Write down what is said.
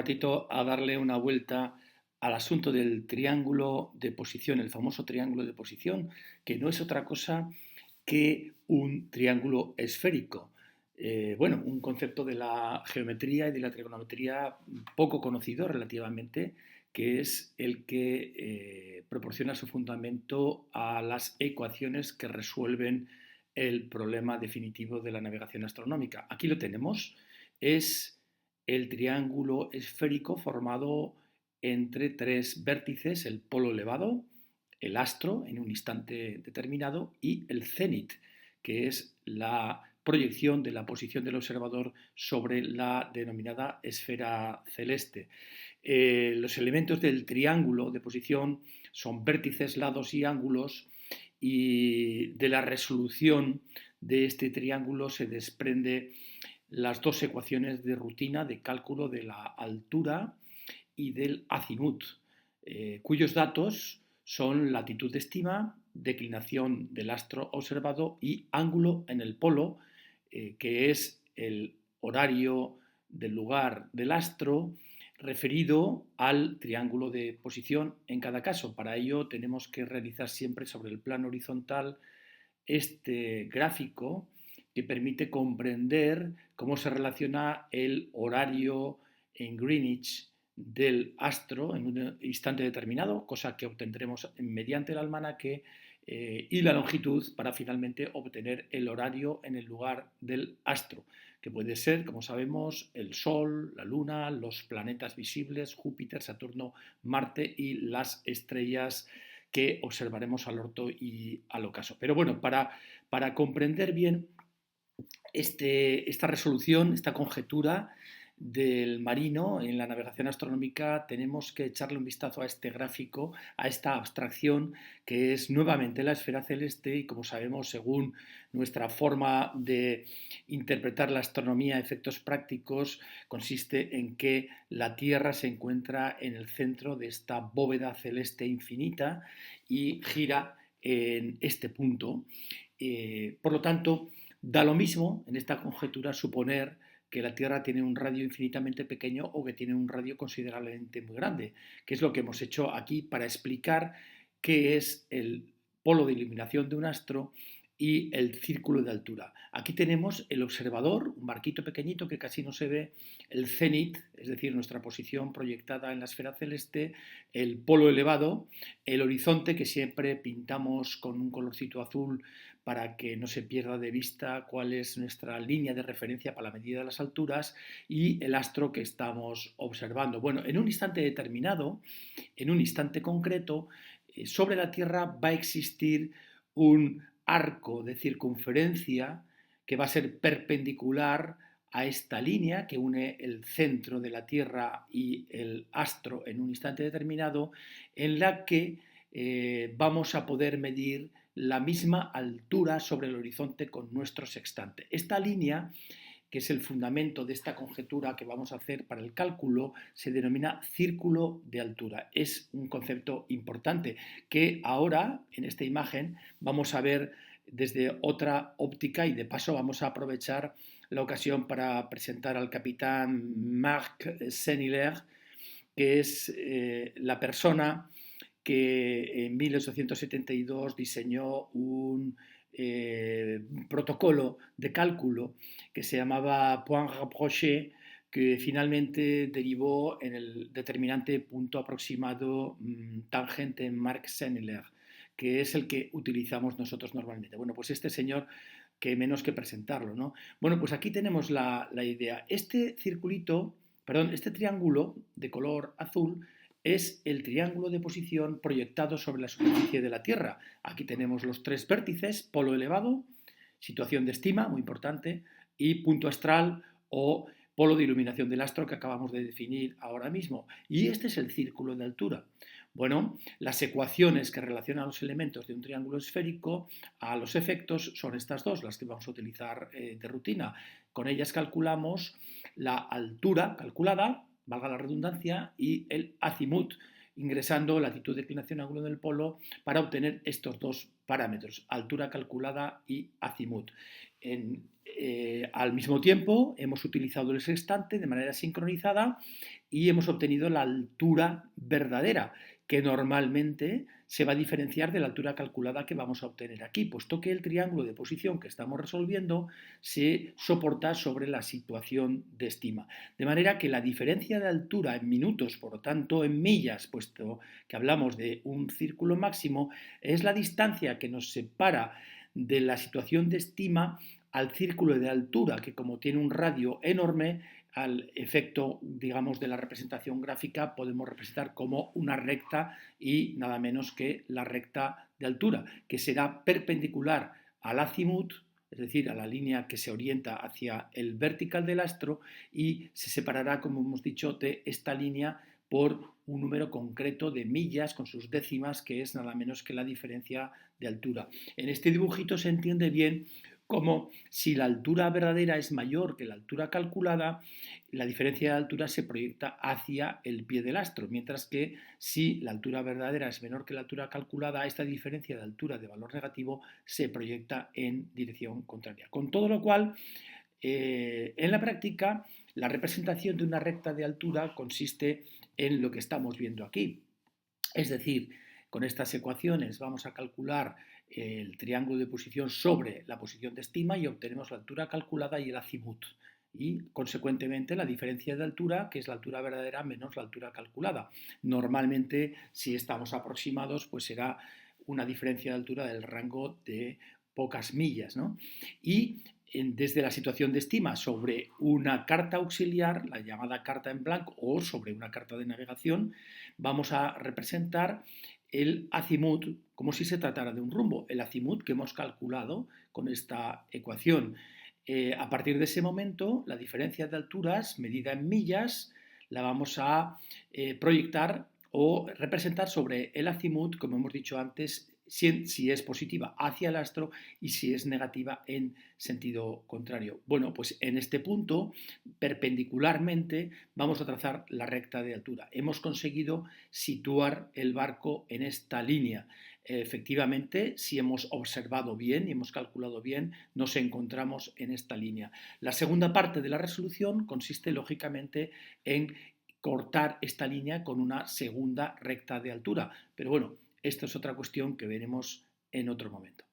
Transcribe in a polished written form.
ratito a darle una vuelta al asunto del triángulo de posición, el famoso triángulo de posición, que no es otra cosa que un triángulo esférico. Bueno, un concepto de la geometría y de la trigonometría poco conocido relativamente, que es el que proporciona su fundamento a las ecuaciones que resuelven el problema definitivo de la navegación astronómica. Aquí lo tenemos, es el triángulo esférico formado entre tres vértices, el polo elevado, el astro en un instante determinado y el cenit, que es la proyección de la posición del observador sobre la denominada esfera celeste. Los elementos del triángulo de posición son vértices, lados y ángulos, y de la resolución de este triángulo se desprende las dos ecuaciones de rutina de cálculo de la altura y del azimut, cuyos datos son latitud de estima, declinación del astro observado y ángulo en el polo, que es el horario del lugar del astro referido al triángulo de posición en cada caso. Para ello tenemos que realizar siempre sobre el plano horizontal este gráfico que permite comprender cómo se relaciona el horario en Greenwich del astro en un instante determinado, cosa que obtendremos mediante el almanaque, y la longitud para finalmente obtener el horario en el lugar del astro, que puede ser, como sabemos, el Sol, la Luna, los planetas visibles, Júpiter, Saturno, Marte y las estrellas que observaremos al orto y al ocaso. Pero bueno, para comprender bien esta resolución, esta conjetura del marino en la navegación astronómica, tenemos que echarle un vistazo a este gráfico, a esta abstracción que es nuevamente la esfera celeste y, como sabemos, según nuestra forma de interpretar la astronomía a efectos prácticos, consiste en que la Tierra se encuentra en el centro de esta bóveda celeste infinita y gira en este punto. Por lo tanto, da lo mismo en esta conjetura suponer que la Tierra tiene un radio infinitamente pequeño o que tiene un radio considerablemente muy grande, que es lo que hemos hecho aquí para explicar qué es el polo de iluminación de un astro y el círculo de altura. Aquí tenemos el observador, un barquito pequeñito que casi no se ve, el cenit, es decir, nuestra posición proyectada en la esfera celeste, el polo elevado, el horizonte que siempre pintamos con un colorcito azul para que no se pierda de vista cuál es nuestra línea de referencia para la medida de las alturas, y el astro que estamos observando. Bueno, en un instante determinado, en un instante concreto, sobre la Tierra va a existir un arco de circunferencia que va a ser perpendicular a esta línea que une el centro de la Tierra y el astro en un instante determinado, en la que vamos a poder medir la misma altura sobre el horizonte con nuestro sextante. Esta línea, que es el fundamento de esta conjetura que vamos a hacer para el cálculo, se denomina círculo de altura. Es un concepto importante que ahora, en esta imagen, vamos a ver desde otra óptica, y de paso vamos a aprovechar la ocasión para presentar al capitán Marc Sennhilaire, que es la persona que en 1872 diseñó un protocolo de cálculo que se llamaba point rapproché, que finalmente derivó en el determinante punto aproximado tangente Marc-Sennhilaire, que es el que utilizamos nosotros normalmente. Bueno, pues este señor, que menos que presentarlo, ¿no? Bueno, pues aquí tenemos la idea. Este triángulo de color azul es el triángulo de posición proyectado sobre la superficie de la Tierra. Aquí tenemos los tres vértices, polo elevado, situación de estima, muy importante, y punto astral o polo de iluminación del astro que acabamos de definir ahora mismo. Y este es el círculo de altura. Bueno, las ecuaciones que relacionan los elementos de un triángulo esférico a los efectos son estas dos, las que vamos a utilizar de rutina. Con ellas calculamos la altura calculada, valga la redundancia, y el azimut, ingresando latitud, declinación, ángulo del polo, para obtener estos dos parámetros, altura calculada y azimut. Al mismo tiempo, hemos utilizado el sextante de manera sincronizada y hemos obtenido la altura verdadera, que normalmente se va a diferenciar de la altura calculada que vamos a obtener aquí, puesto que el triángulo de posición que estamos resolviendo se soporta sobre la situación de estima. De manera que la diferencia de altura en minutos, por lo tanto en millas, puesto que hablamos de un círculo máximo, es la distancia que nos separa de la situación de estima al círculo de altura, que como tiene un radio enorme, al efecto, digamos, de la representación gráfica, podemos representar como una recta y nada menos que la recta de altura, que será perpendicular al azimut, es decir, a la línea que se orienta hacia el vertical del astro, y se separará, como hemos dicho, de esta línea por un número concreto de millas con sus décimas, que es nada menos que la diferencia de altura. En este dibujito se entiende bien como si la altura verdadera es mayor que la altura calculada, la diferencia de altura se proyecta hacia el pie del astro, mientras que si la altura verdadera es menor que la altura calculada, esta diferencia de altura de valor negativo se proyecta en dirección contraria. Con todo lo cual, en la práctica, la representación de una recta de altura consiste en lo que estamos viendo aquí. Es decir, con estas ecuaciones vamos a calcular el triángulo de posición sobre la posición de estima y obtenemos la altura calculada y el azimut. Y, consecuentemente, la diferencia de altura, que es la altura verdadera menos la altura calculada. Normalmente, si estamos aproximados, pues será una diferencia de altura del rango de pocas millas, ¿no? Y desde la situación de estima sobre una carta auxiliar, la llamada carta en blanco, o sobre una carta de navegación, vamos a representar el azimut como si se tratara de un rumbo, el azimut que hemos calculado con esta ecuación. A partir de ese momento, la diferencia de alturas medida en millas la vamos a proyectar o representar sobre el azimut, como hemos dicho antes, si es positiva hacia el astro y si es negativa en sentido contrario. Bueno, pues en este punto, perpendicularmente, vamos a trazar la recta de altura. Hemos conseguido situar el barco en esta línea. Efectivamente, si hemos observado bien y hemos calculado bien, nos encontramos en esta línea. La segunda parte de la resolución consiste, lógicamente, en cortar esta línea con una segunda recta de altura. Pero bueno, esto es otra cuestión que veremos en otro momento.